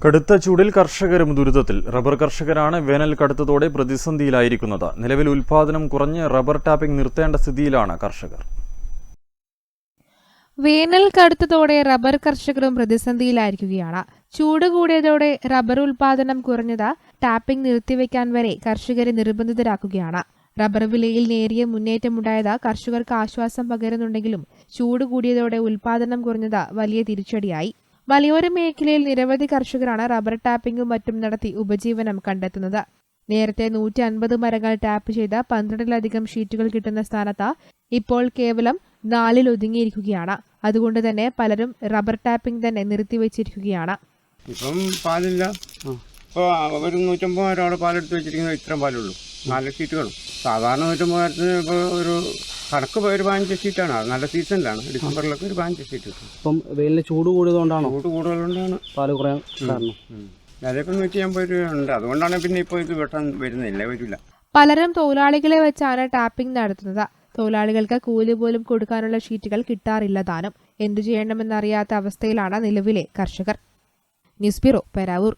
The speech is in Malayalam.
കടുത്ത ചൂടിൽ കർഷകരും ദുരിതത്തിൽ. റബ്ബർ കർഷകരാണ് വേനൽ കടുത്തതോടെ പ്രതിസന്ധിയിലായിരിക്കുന്നത്. നിലവിൽ ഉൽപാദനം കുറഞ്ഞ് റബ്ബർ ടാപ്പിംഗ് നിർത്തേണ്ട സ്ഥിതിയിലാണ് കർഷകർ. വേനൽ കടുത്തതോടെ റബ്ബർ കർഷകരും പ്രതിസന്ധിയിലായിരിക്കുകയാണ്. ചൂട് കൂടിയതോടെ റബ്ബർ ഉൽപാദനം കുറഞ്ഞത് ടാപ്പിംഗ് നിർത്തിവെക്കാൻ വരെ കർഷകരെ നിർബന്ധിതരാക്കുകയാണ്. റബ്ബർ വിലയിൽ നേരിയ മുന്നേറ്റമുണ്ടായത് കർഷകർക്ക് ആശ്വാസം പകരുന്നുണ്ടെങ്കിലും ചൂട് കൂടിയതോടെ ഉൽപാദനം കുറഞ്ഞത് വലിയ തിരിച്ചടിയായി. മലയോര മേഖലയിൽ നിരവധി കർഷകരാണ് റബ്ബർ ടാപ്പിംഗും മറ്റും നടത്തി ഉപജീവനം കണ്ടെത്തുന്നത്. നേരത്തെ 150 മരങ്ങൾ ടാപ്പ് ചെയ്ത് 12-ലധികം ഷീറ്റുകൾ കിട്ടുന്ന സ്ഥാനത്ത് ഇപ്പോൾ കേവലം 4-ൽ ഒതുങ്ങിയിരിക്കുകയാണ്. അതുകൊണ്ട് തന്നെ പലരും റബ്ബർ ടാപ്പിംഗ് തന്നെ നിർത്തിവെച്ചിരിക്കുകയാണ്. ഇപ്പം പാലില്ല. ഇപ്പോൾ ഒരു 150 ഒരാൾ പാലെടുത്ത് വെച്ചിരിക്കുന്നത് ഇത്രയും പാലുള്ളൂ. 4 ഷീറ്റുകളും. സാധാരണ 150 ഇപ്പോൾ ഒരു കണക്ക് ഒരു 15 ഷീറ്റാണ്. നല്ല സീസണിലാണ്. ഡിസംബറിലൊക്കെ ഒരു 15 ഷീറ്റ് കിട്ടും. ഇപ്പം വെയിലിന് ചൂട് കൂടിയതുകൊണ്ടാണോ? ചൂട് കൂടുതലുകൊണ്ടാണ് പാല് കുറയാൻ കാരണം. അതിപ്പം 150 രൂപയുണ്ട്. അതുകൊണ്ടാണ് പിന്നെ ഇപ്പോൾ ഇത് വെട്ടാൻ വരില്ല. പലരും തൊഴിലാളികളെ വെച്ചാണ് ടാപ്പിംഗ് നടത്തുന്നത്. തൊഴിലാളികൾക്ക് കൂലി പോലും കൊടുക്കാനുള്ള ഷീറ്റുകൾ കിട്ടാറില്ല താനും. എന്തു ചെയ്യണമെന്നറിയാത്ത അവസ്ഥയിലാണ് നിലവിലെ കർഷകർ. News bureau, Peravoor.